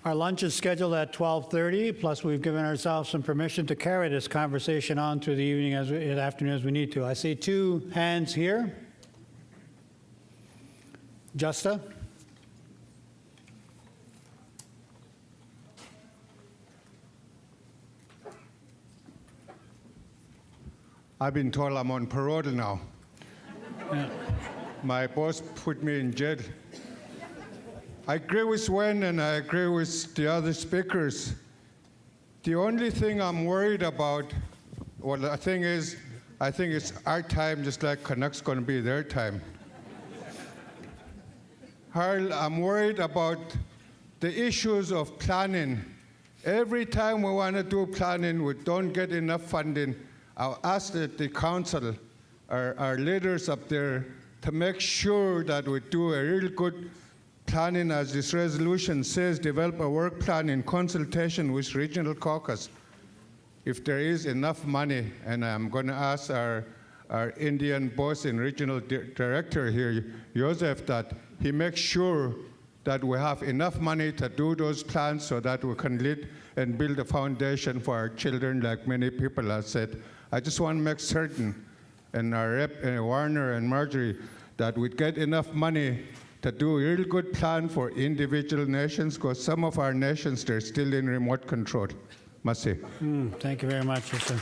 Our lunch is scheduled at 12:30, plus we've given ourselves some permission to carry this conversation on through the evening afternoon as we need to. I see two hands here. Justa? I've been told I'm on parole now. Yeah. My boss put me in jail. I agree with Wen and I agree with the other speakers. The only thing I'm worried about, well, the thing is, I think it's our time just like Canucks going to be their time. Harl, I'm worried about the issues of planning. Every time we want to do planning, we don't get enough funding. I'll ask the council, our leaders up there, to make sure that we do a real good planning, as this resolution says, develop a work plan in consultation with regional caucus. If there is enough money, and I'm going to ask our Indian boss and regional director here, Joseph, that he makes sure that we have enough money to do those plans so that we can lead and build a foundation for our children, like many people have said. I just want to make certain, and our rep, Warner and Marjorie, that we get enough money to do a real good plan for individual nations, because some of our nations, they're still in remote control. Merci. Thank you very much, Justin.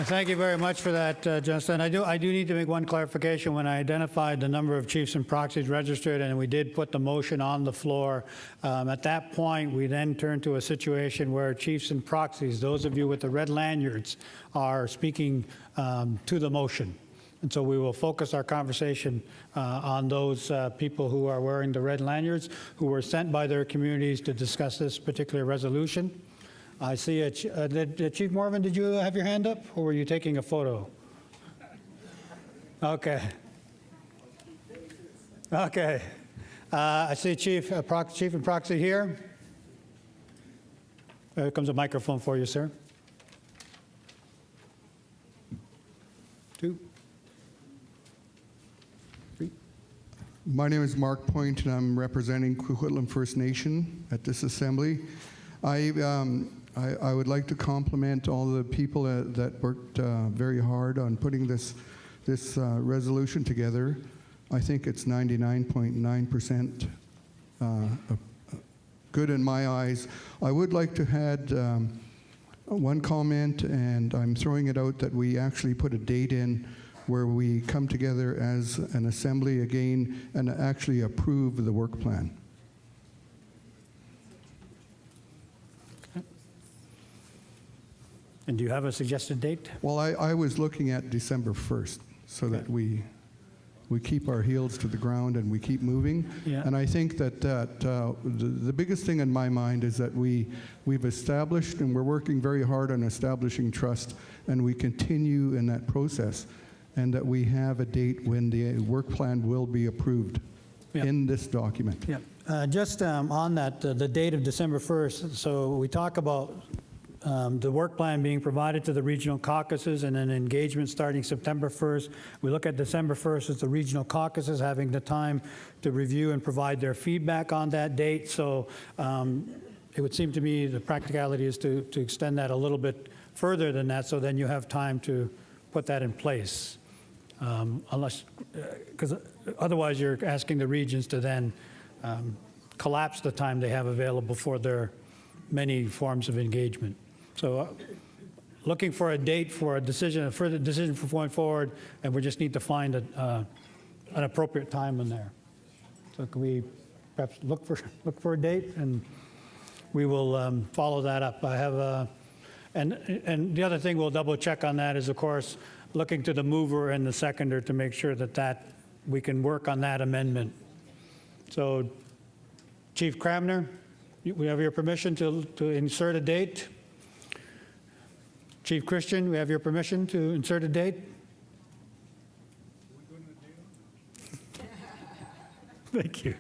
Thank you very much for that, Justin. I do need to make one clarification. When I identified the number of chiefs and proxies registered, and we did put the motion on the floor, at that point, we then turned to a situation where chiefs and proxies, those of you with the red lanyards, are speaking to the motion. And so we will focus our conversation on those people who are wearing the red lanyards, who were sent by their communities to discuss this particular resolution. I see Chief Morvan, did you have your hand up, or were you taking a photo? Okay. Okay. I see Chief and Proxy here. There comes a microphone for you, sir. 2, 3. My name is Mark Point, and I'm representing Coquitlam First Nation at this assembly. I would like to compliment all the people that worked very hard on putting this resolution together. I think it's 99.9% good in my eyes. I would like to add one comment, and I'm throwing it out, that we actually put a date in where we come together as an assembly again and actually approve the work plan. And do you have a suggested date? Well, I was looking at December 1st, so that we keep our heels to the ground and we keep moving. Yeah. And I think that the biggest thing in my mind is that we've established, and we're working very hard on establishing trust, and we continue in that process, and that we have a date when the work plan will be approved in this document. Yeah. Just on that, the date of December 1st, so we talk about the work plan being provided to the regional caucuses and an engagement starting September 1st. We look at December 1st as the regional caucuses having the time to review and provide their feedback on that date. So it would seem to me the practicality is to extend that a little bit further than that, so then you have time to put that in place. Because otherwise you're asking the regions to then collapse the time they have available for their many forms of engagement. So looking for a date for a decision, a further decision for going forward, and we just need to find an appropriate time in there. So can we perhaps look for a date, and we will follow that up. I have and the other thing we'll double check on that is, of course, looking to the mover and the seconder to make sure that we can work on that amendment. So Chief Cramner, we have your permission to insert a date. Chief Christian, we have your permission to insert a date. Thank you.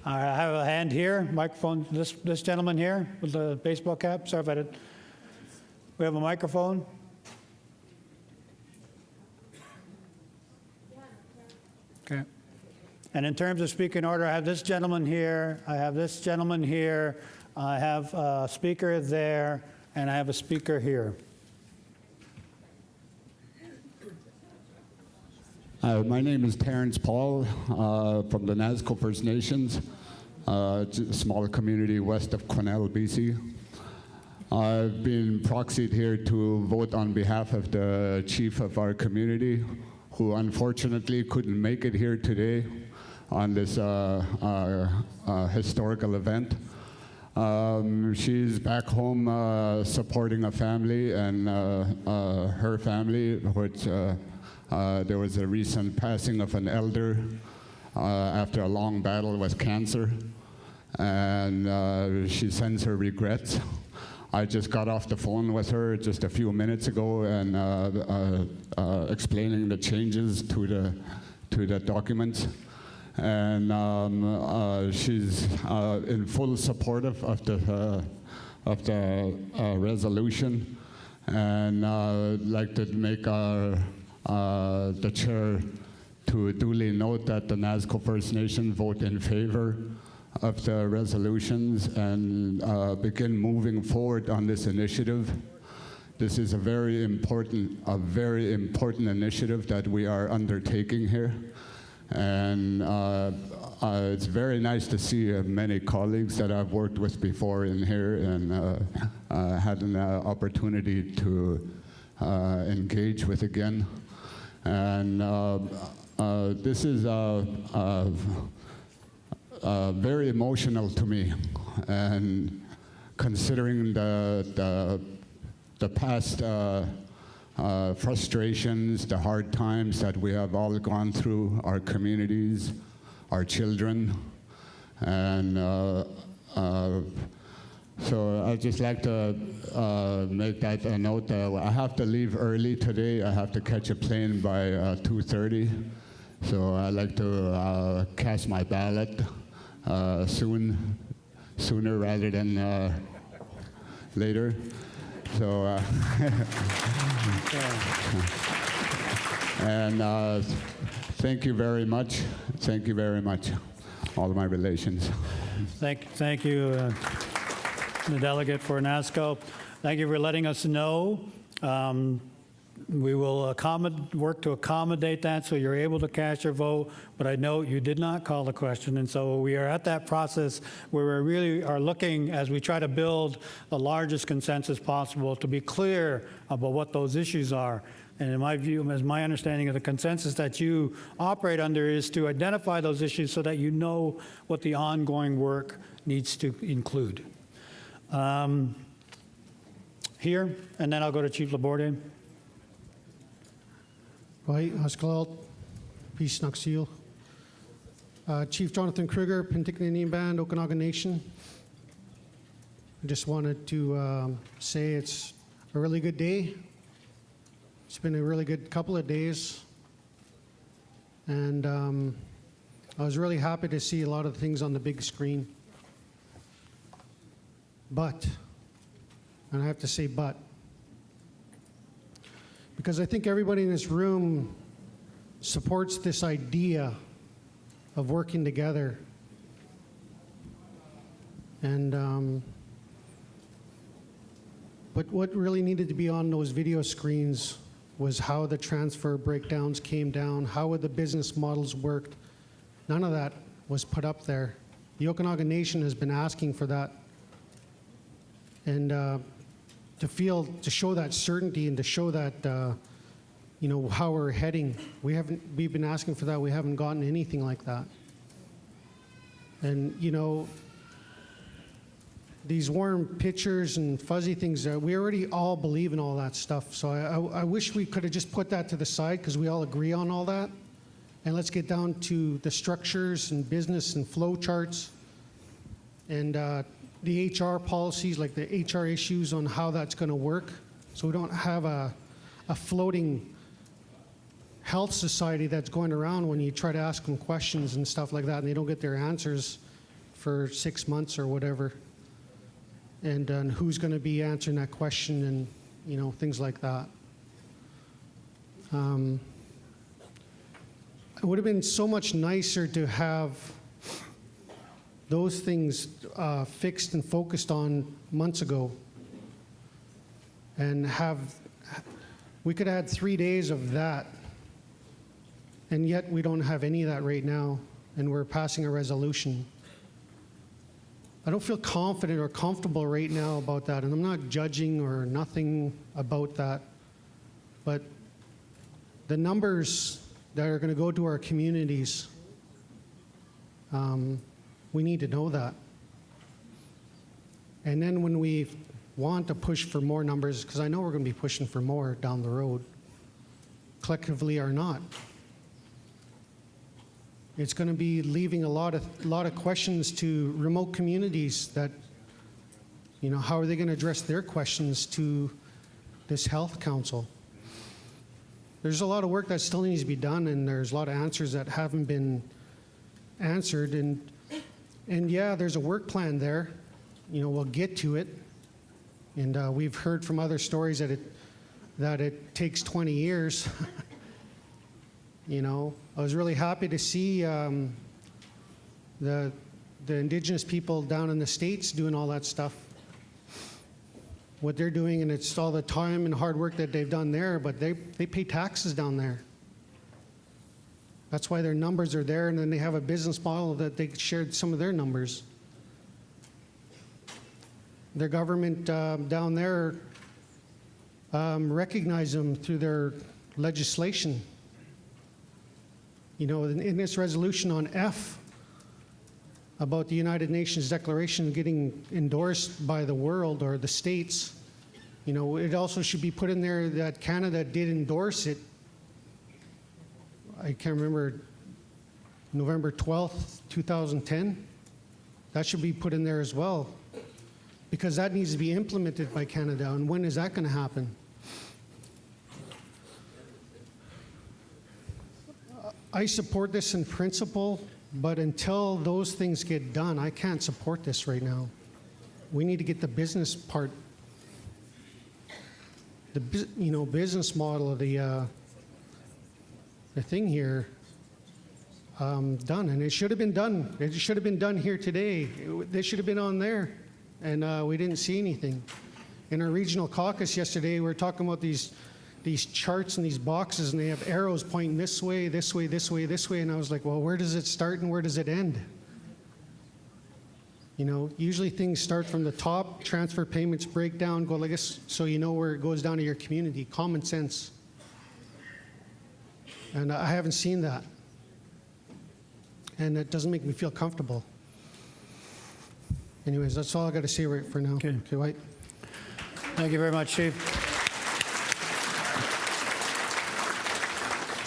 I have a hand here, microphone, this gentleman here with the baseball cap. Sorry if I did. We have a microphone. Okay. And in terms of speaking order, I have this gentleman here, I have this gentleman here, I have a speaker there, and I have a speaker here. My name is Terrence Paul from the Nazco First Nations, a small community west of Quesnel, BC. I've been proxied here to vote on behalf of the chief of our community, who unfortunately couldn't make it here today on this historical event. She's back home supporting a family and her family, which there was a recent passing of an elder after a long battle with cancer, and she sends her regrets. I just got off the phone with her just a few minutes ago and explaining the changes to the documents. And she's in full support of the resolution, and I'd like to make the chair to duly note that the Nazco First Nation vote in favor of the resolutions and begin moving forward on this initiative. This is a very important initiative that we are undertaking here. And it's very nice to see many colleagues that I've worked with before in here and had an opportunity to engage with again. And this is very emotional to me, and considering the past frustrations, the hard times that we have all gone through, our communities, our children, and so I'd just like to make that a note. I have to leave early today. I have to catch a plane by 2:30, so I'd like to cast my ballot sooner rather than later. So, and thank you very much. Thank you very much, all of my relations. Thank you, the delegate for NASCO. Thank you for letting us know. We will work to accommodate that so you're able to cast your vote, but I know you did not call the question, and so we are at that process where we really are looking, as we try to build the largest consensus possible, to be clear about what those issues are. And in my view, as my understanding of the consensus that you operate under is to identify those issues so that you know what the ongoing work needs to include. Here, and then I'll go to Chief Laborde. Right, Haskell, Peace Naxil. Chief Jonathan Kruger, Penticton Indian Band, Okanagan Nation. I just wanted to say it's a really good day. It's been a really good couple of days. And I was really happy to see a lot of things on the big screen. But, and I have to say but, because I think everybody in this room supports this idea of working together. And but what really needed to be on those video screens was how the transfer breakdowns came down, how the business models worked. None of that was put up there. The Okanagan Nation has been asking for that. And to show that certainty and to show that, you know, how we're heading. We've been asking for that. We haven't gotten anything like that. And, you know, these warm pictures and fuzzy things, we already all believe in all that stuff. So I wish we could have just put that to the side because we all agree on all that. And let's get down to the structures and business and flow charts and the HR policies, like the HR issues on how that's going to work. So we don't have a floating health society that's going around when you try to ask them questions and stuff like that and they don't get their answers for 6 months or whatever. And who's going to be answering that question and, you know, things like that. would have been so much nicer to have those things fixed and focused on months ago. And we could add 3 days of that. And yet we don't have any of that right now, and we're passing a resolution. I don't feel confident or comfortable right now about that, and I'm not judging or nothing about that. But the numbers that are going to go to our communities, we need to know that. And then when we want to push for more numbers, because I know we're going to be pushing for more down the road, collectively or not, it's going to be leaving a lot of questions to remote communities that, you know, how are they going to address their questions to this health council? There's a lot of work that still needs to be done, and there's a lot of answers that haven't been answered. And yeah, there's a work plan there. You know, we'll get to it. And we've heard from other stories that it takes 20 years. You know, I was really happy to see the indigenous people down in the States doing all that stuff. What they're doing, and it's all the time and hard work that they've done there, but they pay taxes down there. That's why their numbers are there, and then they have a business model that they shared some of their numbers. Their government down there recognize them through their legislation. You know, in this resolution on F about the United Nations Declaration getting endorsed by the world or the states, you know, it also should be put in there that Canada did endorse it. I can't remember, November 12th, 2010. That should be put in there as well, because that needs to be implemented by Canada. And when is that going to happen? I support this in principle, but until those things get done, I can't support this right now. We need to get the business part, the business model of the thing here done, and it should have been done. It should have been done here today. They should have been on there, and we didn't see anything. In our regional caucus yesterday, we were talking about these charts and these boxes, and they have arrows pointing this way, this way, this way, this way, and I was like, well, where does it start and where does it end? You know, usually things start from the top, transfer payments break down, go like this, so you know where it goes down to your community. Common sense. And I haven't seen that. And it doesn't make me feel comfortable. Anyways, that's all I got to say right for now. Okay. Okay, White. Thank you very much, Chief.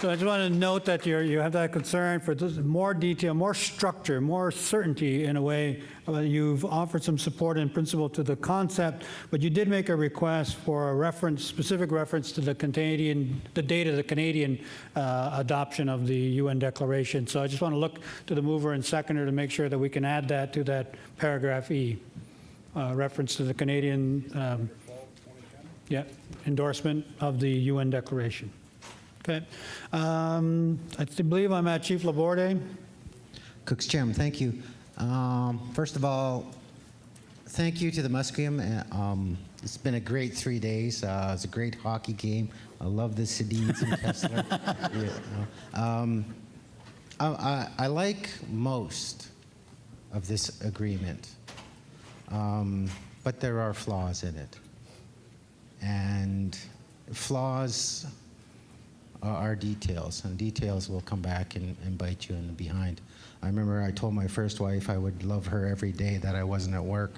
So I just want to note that you have that concern for more detail, more structure, more certainty in a way. You've offered some support in principle to the concept, but you did make a request for a reference, specific reference to the date of the Canadian adoption of the UN Declaration. So I just want to look to the mover and seconder to make sure that we can add that to that paragraph E, reference to the Canadian endorsement of the UN Declaration. Okay. I believe I'm at Chief Laborde. Cook's Chairman, thank you. First of all, thank you to the Musqueam. It's been a great 3 days. It's a great hockey game. I love the Sedins and Kessler. I like most of this agreement, but there are flaws in it. And flaws are details, and details will come back and bite you in the behind. I remember I told my first wife I would love her every day that I wasn't at work.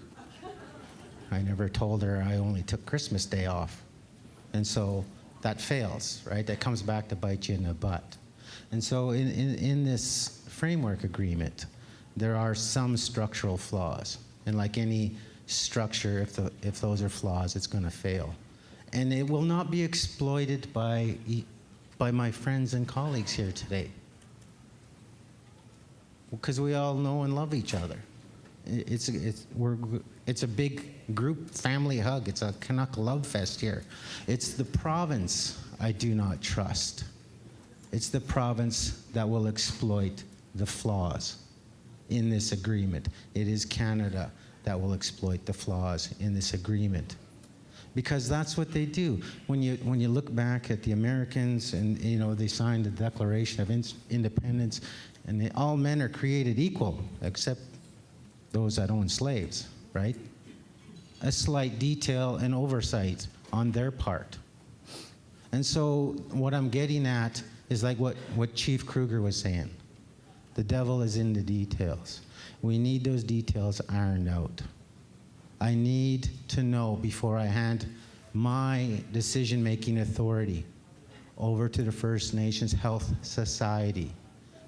I never told her I only took Christmas Day off. And so that fails, right? That comes back to bite you in the butt. And so in this framework agreement, there are some structural flaws. And like any structure, if those are flaws, it's going to fail. And it will not be exploited by my friends and colleagues here today, because we all know and love each other. It's a big group family hug. It's a Canuck love fest here. It's the province I do not trust. It's the province that will exploit the flaws in this agreement. It is Canada that will exploit the flaws in this agreement. Because that's what they do. When you look back at the Americans and they signed the Declaration of Independence, and all men are created equal except those that own slaves, right? A slight detail and oversight on their part. And so what I'm getting at is like what Chief Kruger was saying. The devil is in the details. We need those details ironed out. I need to know before I hand my decision-making authority over to the First Nations Health Society,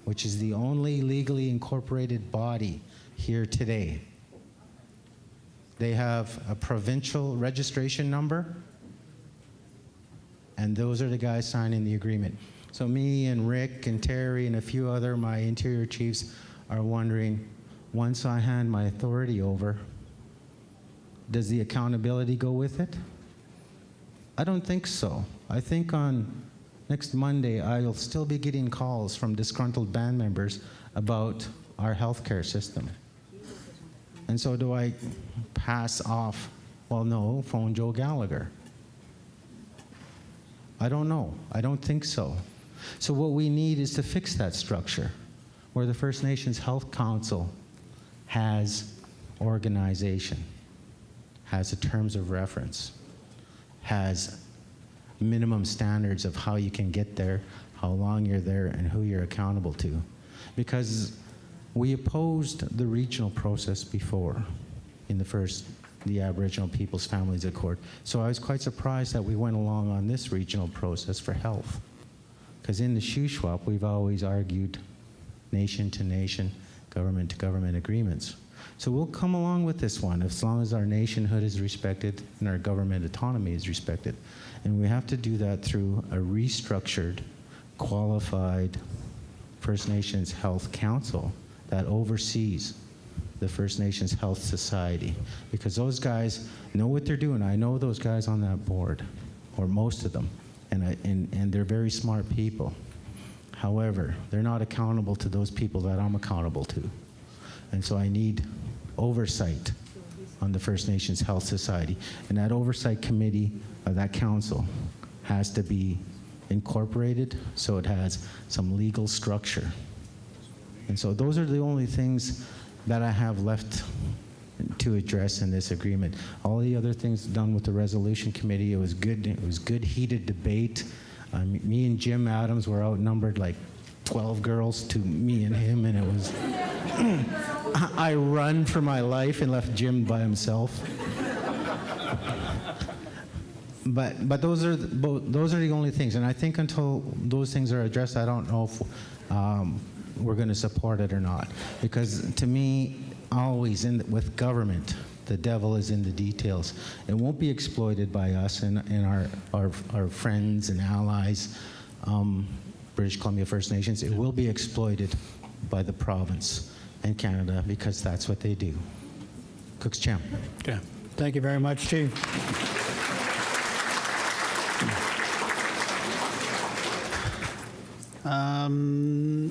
which is the only legally incorporated body here today. They have a provincial registration number, and those are the guys signing the agreement. So me and Rick and Terry and a few other my interior chiefs are wondering, once I hand my authority over, does the accountability go with it? I don't think so. I think on next Monday, I'll still be getting calls from disgruntled band members about our healthcare system. And so do I pass off, well, no, phone Joe Gallagher? I don't know. I don't think so. So what we need is to fix that structure where the First Nations Health Council has organization, has a terms of reference, has minimum standards of how you can get there, how long you're there, and who you're accountable to. Because we opposed the regional process before in the Aboriginal People's Families Accord. So I was quite surprised that we went along on this regional process for health. Because in the Shuswap, we've always argued nation-to-nation, government-to-government agreements. So we'll come along with this one as long as our nationhood is respected and our government autonomy is respected. And we have to do that through a restructured, qualified First Nations Health Council that oversees the First Nations Health Society. Because those guys know what they're doing. I know those guys on that board, or most of them, and they're very smart people. However, they're not accountable to those people that I'm accountable to. And so I need oversight on the First Nations Health Society. And that oversight committee, that council, has to be incorporated so it has some legal structure. And so those are the only things that I have left to address in this agreement. All the other things done with the resolution committee, it was good heated debate. Me and Jim Adams were outnumbered like 12 girls to me and him, and it was I run for my life and left Jim by himself. But those are the only things, and I think until those things are addressed, I don't know if we're going to support it or not. Because to me, always with government, the devil is in the details. It won't be exploited by us and our friends and allies, British Columbia First Nations. It will be exploited by the province and Canada because that's what they do. Cook's Champ. Okay. Thank you very much, Chief.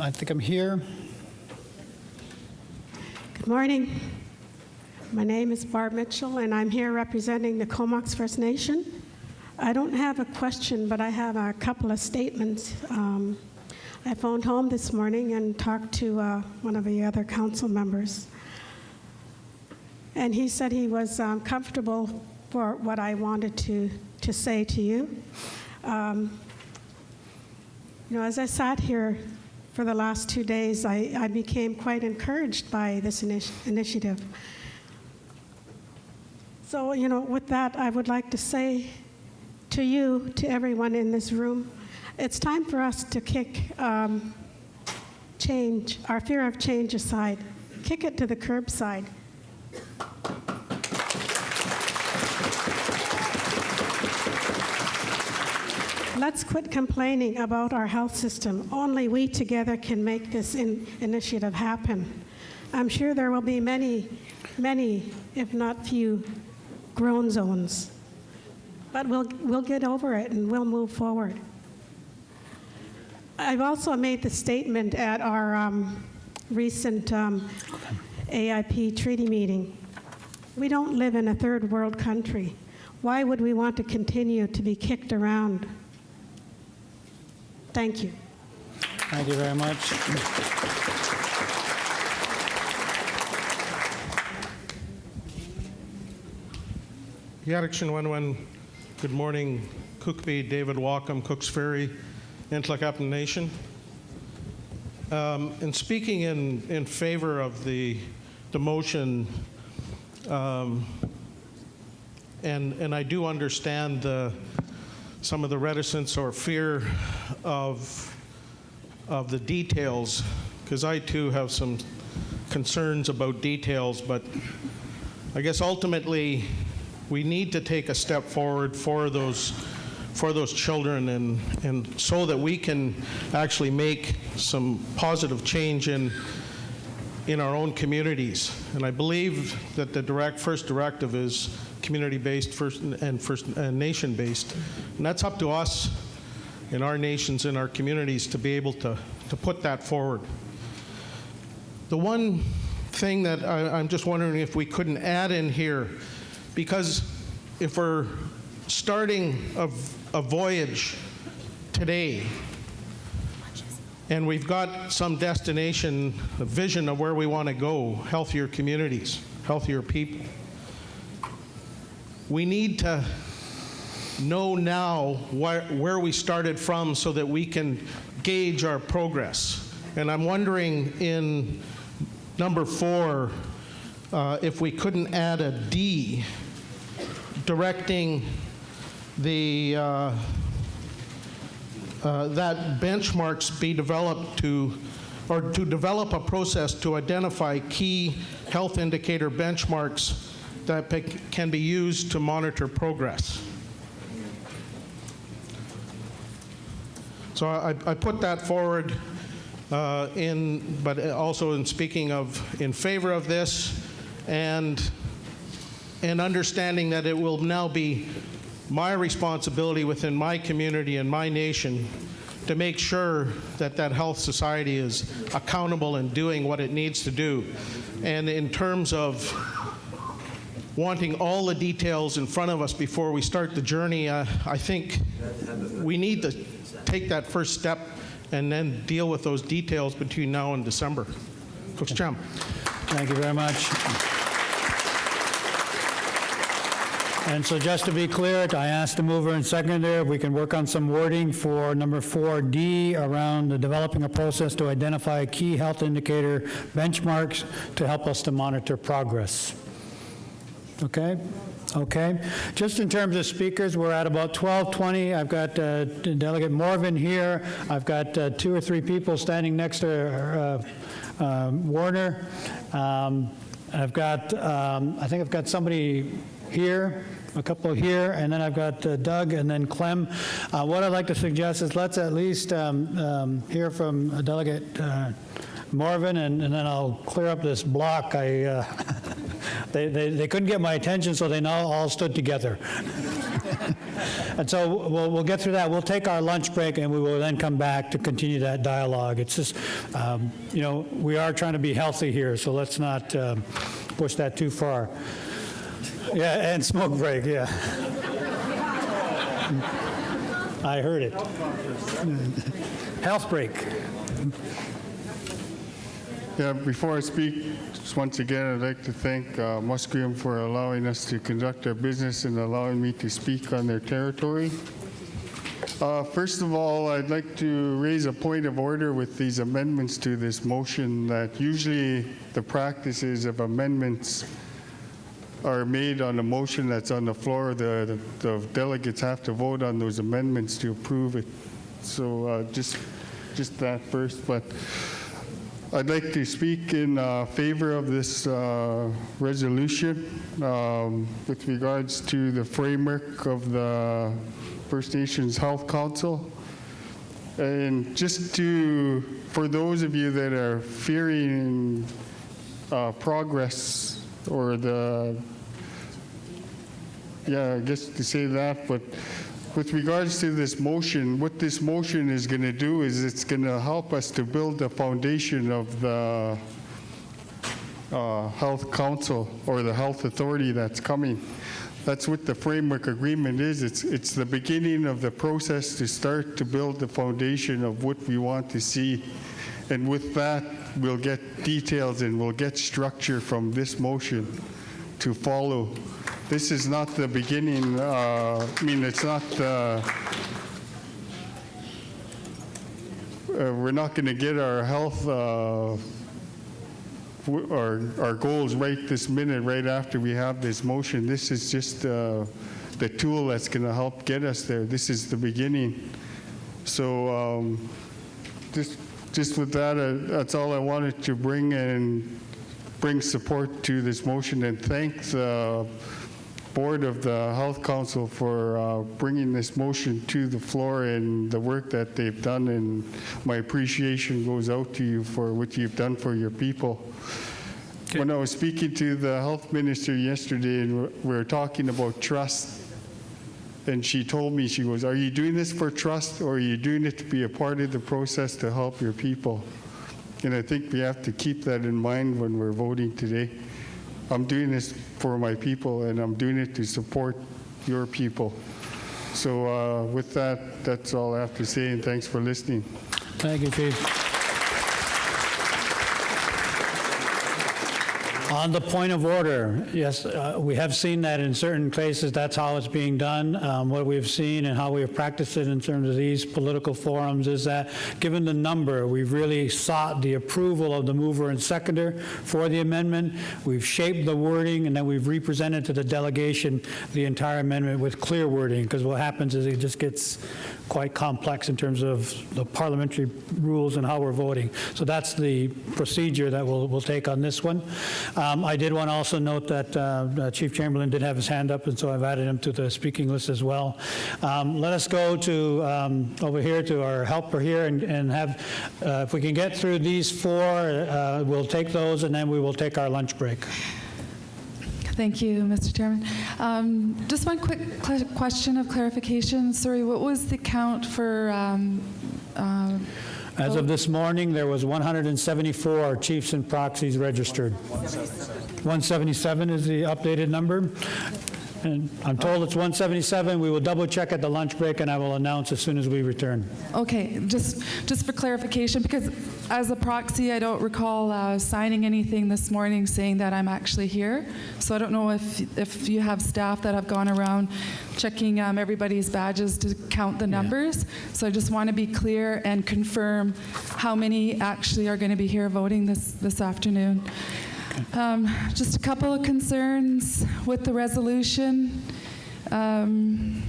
I think I'm here. Good morning. My name is Barb Mitchell, and I'm here representing the Comox First Nation. I don't have a question, but I have a couple of statements. I phoned home this morning and talked to one of the other council members. And he said he was comfortable for what I wanted to say to you. As I sat here for the last 2 days, I became quite encouraged by this initiative. So, with that, I would like to say to you, to everyone in this room, it's time for us to kick change, our fear of change aside, kick it to the curbside. Let's quit complaining about our health system. Only we together can make this initiative happen. I'm sure there will be many, if not few, groan zones. But we'll get over it and we'll move forward. I've also made the statement at our recent AIP treaty meeting. We don't live in a third world country. Why would we want to continue to be kicked around? Thank you. Thank you very much. Yarik Shinwenwen, good morning. Cookby, David Walkham, Cooks Ferry, Intlakapin Nation. In speaking in favor of the motion, and I do understand some of the reticence or fear of the details, because I too have some concerns about details, but I guess ultimately we need to take a step forward for those children, and so that we can actually make some positive change in our own communities. And I believe that the first directive is community-based and nation-based, and that's up to us in our nations, in our communities, to be able to put that forward. The one thing that I'm just wondering if we couldn't add in here, because if we're starting a voyage today, and we've got some destination, a vision of where we want to go, healthier communities, healthier people, we need to know now where we started from so that we can gauge our progress. And I'm wondering in number 4, if we couldn't add a D, directing the that benchmarks be developed to develop a process to identify key health indicator benchmarks that can be used to monitor progress. So I put that forward but also in speaking in favor of this, and understanding that it will now be my responsibility within my community and my nation to make sure that health society is accountable and doing what it needs to do. And in terms of wanting all the details in front of us before we start the journey, I think we need to take that first step and then deal with those details between now and December. Coach Cham. Thank you very much. And so just to be clear, I asked the mover and seconder if we can work on some wording for number 4D around developing a process to identify key health indicator benchmarks to help us to monitor progress. Okay? Okay. Just in terms of speakers, we're at about 12:20. I've got Delegate Morvan here. I've got 2 or 3 people standing next to Warner. I've got, I think I've got somebody here, a couple here, and then I've got Doug and then Clem. What I'd like to suggest is let's at least hear from Delegate Morvan, and then I'll clear up this block. They couldn't get my attention, so they now all stood together. And so we'll get through that. We'll take our lunch break, and we will then come back to continue that dialogue. It's just, you know, we are trying to be healthy here, so let's not push that too far. Yeah, and smoke break, yeah. I heard it. Health break. Yeah, before I speak, just once again, I'd like to thank Musqueam for allowing us to conduct our business and allowing me to speak on their territory. First of all, I'd like to raise a point of order with these amendments to this motion, that usually the practices of amendments are made on a motion that's on the floor. The delegates have to vote on those amendments to approve it. So just that first. But I'd like to speak in favor of this resolution with regards to the framework of the First Nations Health Council. And just for those of you that are fearing progress, or I guess to say that, but with regards to this motion, what this motion is going to do is it's going to help us to build the foundation of the Health Council or the Health Authority that's coming. That's what the framework agreement is. It's the beginning of the process to start to build the foundation of what we want to see. And with that, we'll get details and we'll get structure from this motion to follow. This is not the beginning, it's not we're not going to get our health, our goals right this minute, right after we have this motion. This is just the tool that's going to help get us there. This is the beginning. So just with that, that's all I wanted to bring and bring support to this motion and thank the board of the Health Council for bringing this motion to the floor and the work that they've done, and my appreciation goes out to you for what you've done for your people. Okay. When I was speaking to the health minister yesterday and we were talking about trust, and she told me, she goes, are you doing this for trust or are you doing it to be a part of the process to help your people? And I think we have to keep that in mind when we're voting today. I'm doing this for my people, and I'm doing it to support your people. So with that, that's all I have to say, and thanks for listening. Thank you, Chief. On the point of order, yes, we have seen that in certain cases, that's how it's being done. What we've seen and how we have practiced it in terms of these political forums is that, given the number, we've really sought the approval of the mover and seconder for the amendment. We've shaped the wording, and then we've represented to the delegation the entire amendment with clear wording, because what happens is it just gets quite complex in terms of the parliamentary rules and how we're voting. So that's the procedure that we'll take on this one. I did want to also note that Chief Chamberlain did have his hand up, and so I've added him to the speaking list as well. Let us go to over here to our helper here and have, if we can get through these four, we'll take those, and then we will take our lunch break. Thank you, Mr. Chairman. Just one quick question of clarification. Sorry, what was the count for As of this morning, there was 174 chiefs and proxies registered. 177 is the updated number. And I'm told it's 177. We will double check at the lunch break, and I will announce as soon as we return. Okay, just for clarification, because as a proxy, I don't recall signing anything this morning saying that I'm actually here. So I don't know if you have staff that have gone around checking everybody's badges to count the numbers. Yeah. So I just want to be clear and confirm how many actually are going to be here voting this afternoon. Just a couple of concerns with the resolution. Timing,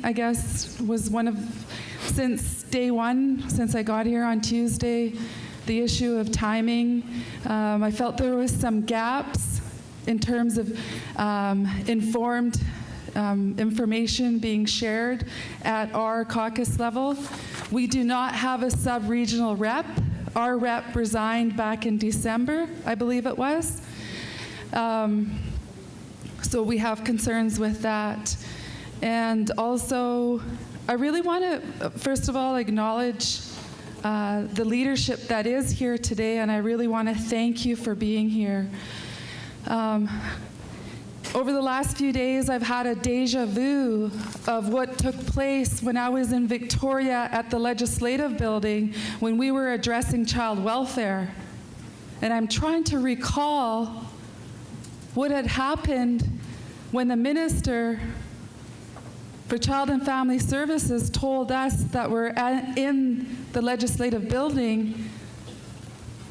I guess, was one of, since day one, since I got here on Tuesday, the issue of timing. I felt there was some gaps in terms of informed information being shared at our caucus level. We do not have a sub-regional rep. Our rep resigned back in December, I believe it was. So we have concerns with that. And also, I really want to, first of all, acknowledge the leadership that is here today, and I really want to thank you for being here. Over the last few days, I've had a deja vu of what took place when I was in Victoria at the Legislative Building when we were addressing child welfare. And I'm trying to recall what had happened when the Minister for Child and Family Services told us that we're in the Legislative Building,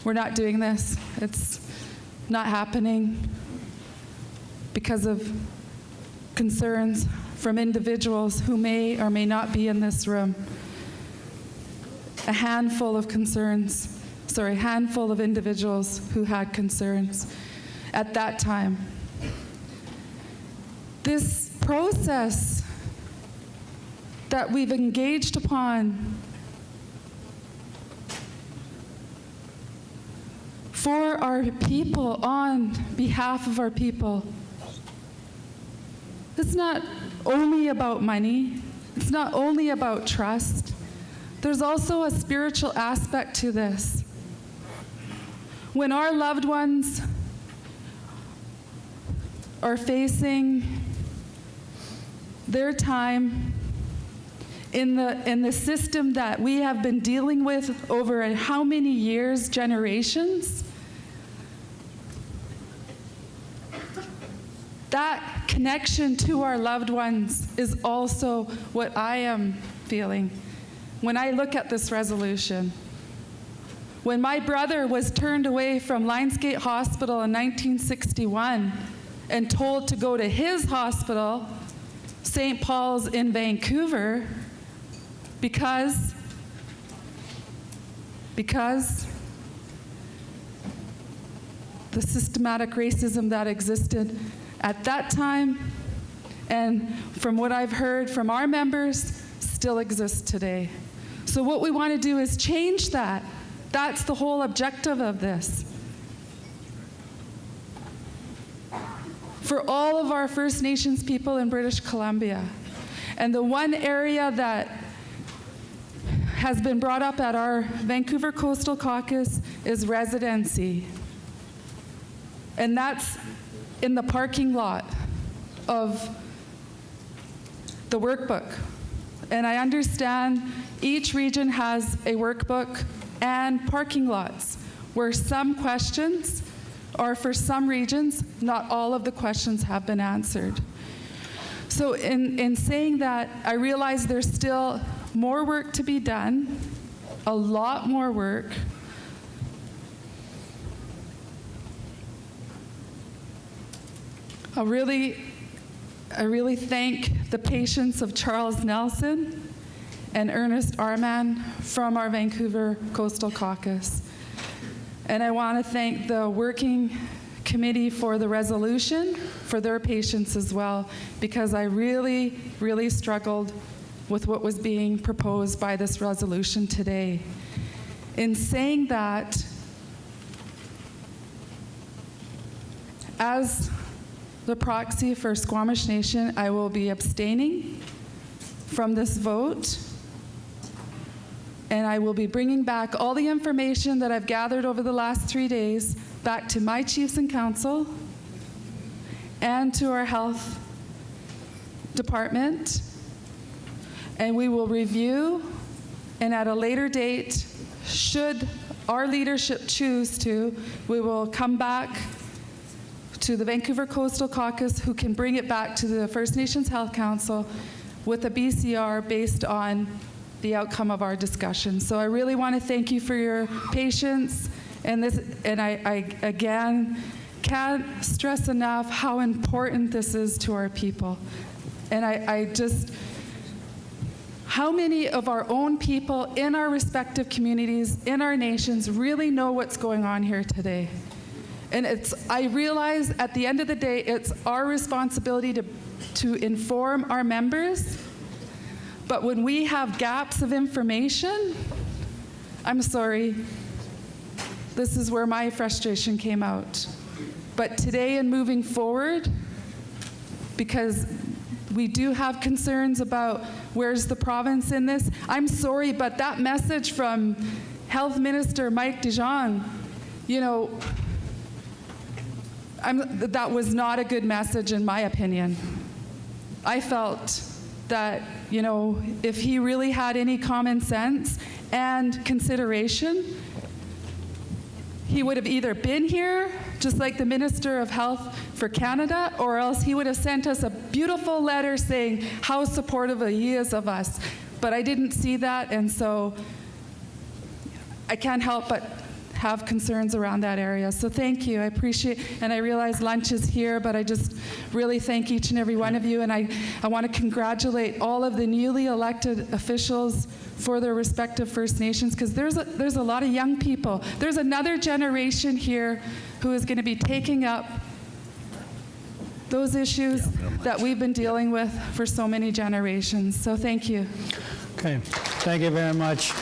we're not doing this. It's not happening, because of concerns from individuals who may or may not be in this room. A handful of individuals who had concerns at that time. This process that we've engaged upon for our people, on behalf of our people, it's not only about money. It's not only about trust. There's also a spiritual aspect to this. When our loved ones are facing their time in the system that we have been dealing with over how many years, generations, that connection to our loved ones is also what I am feeling when I look at this resolution. When my brother was turned away from Lionsgate Hospital in 1961 and told to go to his hospital, St. Paul's in Vancouver, because the systematic racism that existed at that time, and from what I've heard from our members, still exists today. So what we want to do is change that. That's the whole objective of this. For all of our First Nations people in British Columbia. And the one area that has been brought up at our Vancouver Coastal Caucus is residency. And that's in the parking lot of the workbook. And I understand each region has a workbook and parking lots where some questions, or for some regions, not all of the questions have been answered. So in saying that, I realize there's still more work to be done, a lot more work. I really thank the patience of Charles Nelson and Ernest Arman from our Vancouver Coastal Caucus. And I want to thank the working committee for the resolution, for their patience as well, because I really, really struggled with what was being proposed by this resolution today. In saying that, as the proxy for Squamish Nation, I will be abstaining from this vote, and I will be bringing back all the information that I've gathered over the last 3 days back to my chiefs and council and to our health department, and we will review, and at a later date, should our leadership choose to, we will come back to the Vancouver Coastal Caucus, who can bring it back to the First Nations Health Council with a BCR based on the outcome of our discussion. So I really want to thank you for your patience, and I again can't stress enough how important this is to our people. And I just, how many of our own people in our respective communities, in our nations, really know what's going on here today? And I realize at the end of the day, it's our responsibility to inform our members, but when we have gaps of information, I'm sorry, this is where my frustration came out. But today and moving forward, because we do have concerns about where's the province in this, I'm sorry, but that message from Health Minister Mike DeJong, that was not a good message in my opinion. I felt that, if he really had any common sense and consideration, he would have either been here, just like the Minister of Health for Canada, or else he would have sent us a beautiful letter saying how supportive he is of us. But I didn't see that, and so I can't help but have concerns around that area. So thank you, I appreciate, and I realize lunch is here, but I just really thank each and every one of you, and I want to congratulate all of the newly elected officials for their respective First Nations, because there's a lot of young people. There's another generation here who is going to be taking up those issues that we've been dealing with for so many generations. So thank you. Okay, thank you very much.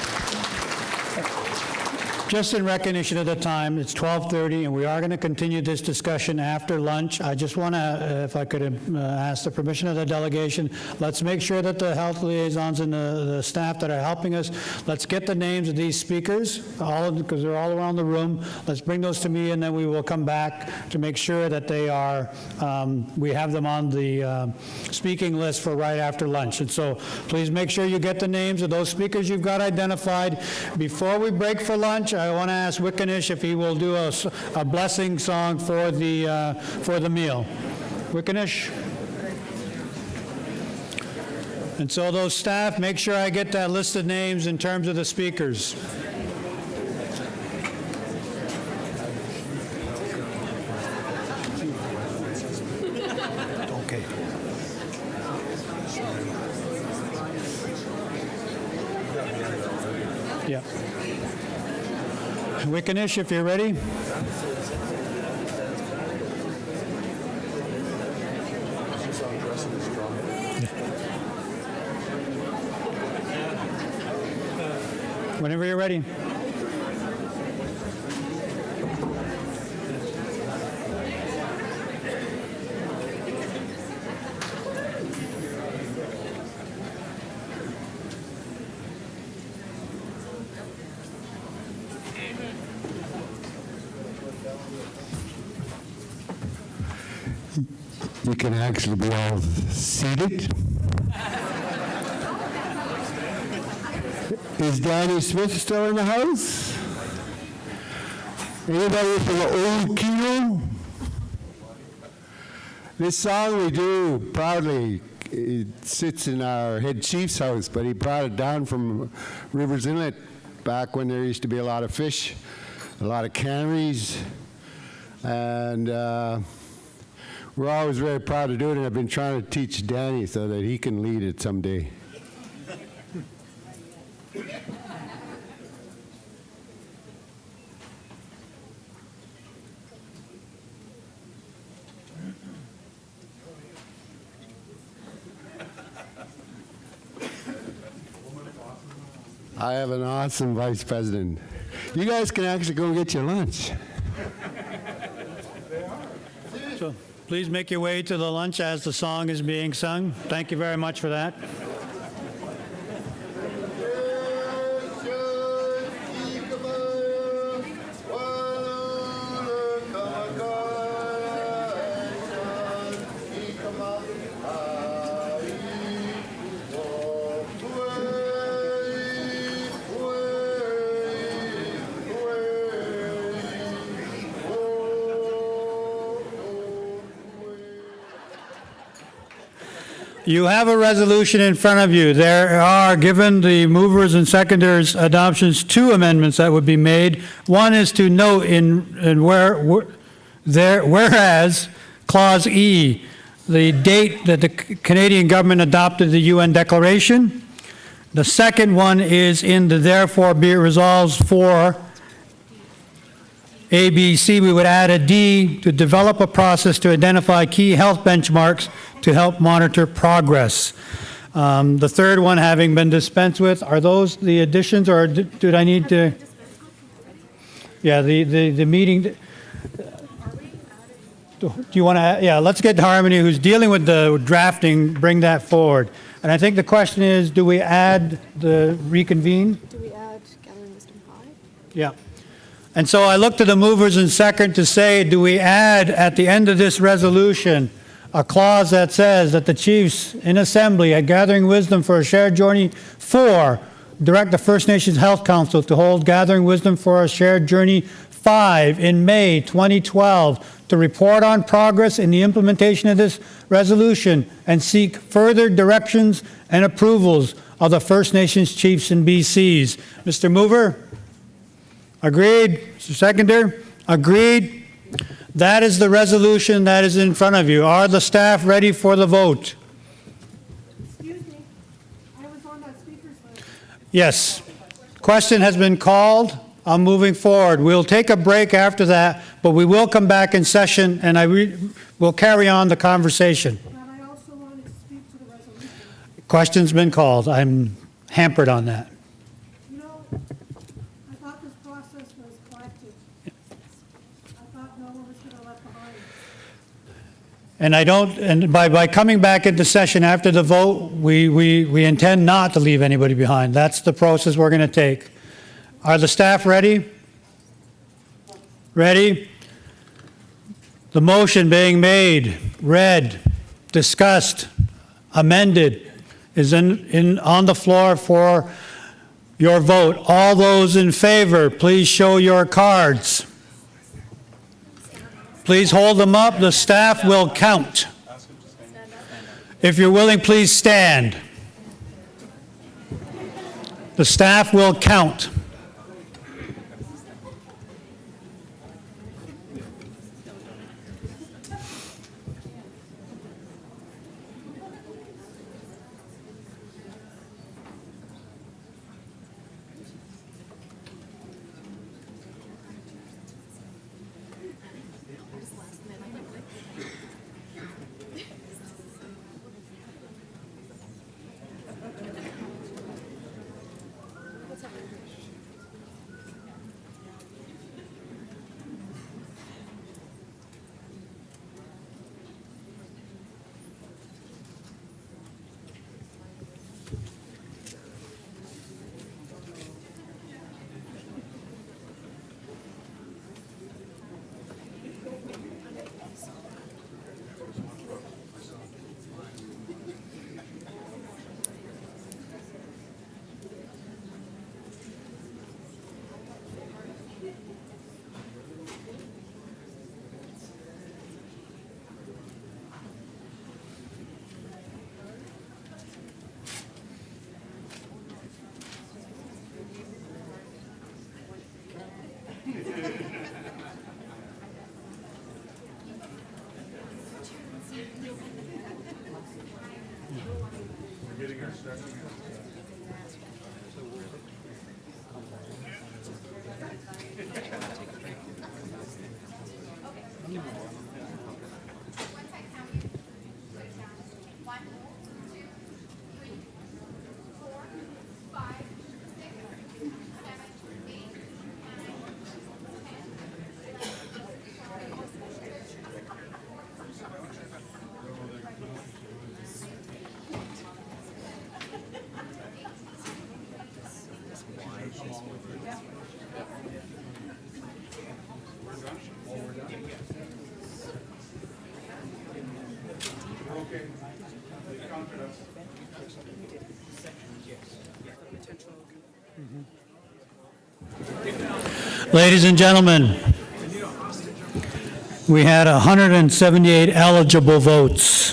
Just in recognition of the time, it's 12:30, and we are going to continue this discussion after lunch. I just want to, if I could ask the permission of the delegation, let's make sure that the health liaisons and the staff that are helping us, let's get the names of these speakers, all of them, because they're all around the room. Let's bring those to me, and then we will come back to make sure that they are, we have them on the speaking list for right after lunch. And so please make sure you get the names of those speakers you've got identified. Before we break for lunch, I want to ask Wickenish if he will do a blessing song for the meal. Wickenish? And so those staff, make sure I get that list of names in terms of the speakers. Okay. Yeah. Wickenish, if you're ready. Whenever you're ready. You can actually be all seated. Is Danny Smith still in the house? Anybody from the old Kilo? This song we do proudly, it sits in our head chief's house, but he brought it down from Rivers Inlet back when there used to be a lot of fish, a lot of canneries, and we're always very proud to do it, and I've been trying to teach Danny so that he can lead it someday. I have an awesome vice president. You guys can actually go and get your lunch. So please make your way to the lunch as the song is being sung. Thank you very much for that. You have a resolution in front of you. There are, given the movers and seconders adoptions, two amendments that would be made. One is to note whereas Clause E, the date that the Canadian government adopted the UN Declaration. The second one is in the therefore be it resolved for A, B, C, we would add a D to develop a process to identify key health benchmarks to help monitor progress. The third one having been dispensed with, are those the additions, or did I need to? Yeah, the meeting. Do you want to, yeah, let's get Harmony, who's dealing with the drafting, bring that forward. And I think the question is, do we add the reconvene? Do we add Gathering Wisdom 5? Yeah. And so I look to the movers and second to say, do we add at the end of this resolution a clause that says that the chiefs in assembly at Gathering Wisdom for a shared journey 4 direct the First Nations Health Council to hold Gathering Wisdom for a shared journey 5 in May 2012 to report on progress in the implementation of this resolution and seek further directions and approvals of the First Nations chiefs and BCs. Mr. Mover? Agreed. Mr. Seconder? Agreed. That is the resolution that is in front of you. Are the staff ready for the vote? Excuse me, I was on that speaker's list. Yes. Question has been called. I'm moving forward. We'll take a break after that, but we will come back in session, and we'll carry on the conversation. But I also wanted to speak to the resolution. Question's been called. I'm hampered on that. You know, I thought this process was thought no one was going to left behind. And I don't, and by coming back into session after the vote, we intend not to leave anybody behind. That's the process we're going to take. Are the staff ready? Ready? The motion being made, read, discussed, amended, is on the floor for your vote. All those in favor, please show your cards. Please hold them up. The staff will count. If you're willing, please stand. The staff will count. Ladies and gentlemen, we had 178 eligible votes.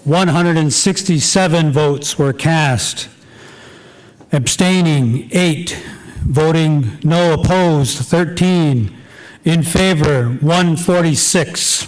167 votes were cast. Abstaining, 8. Voting no opposed, 13. In favor, 146.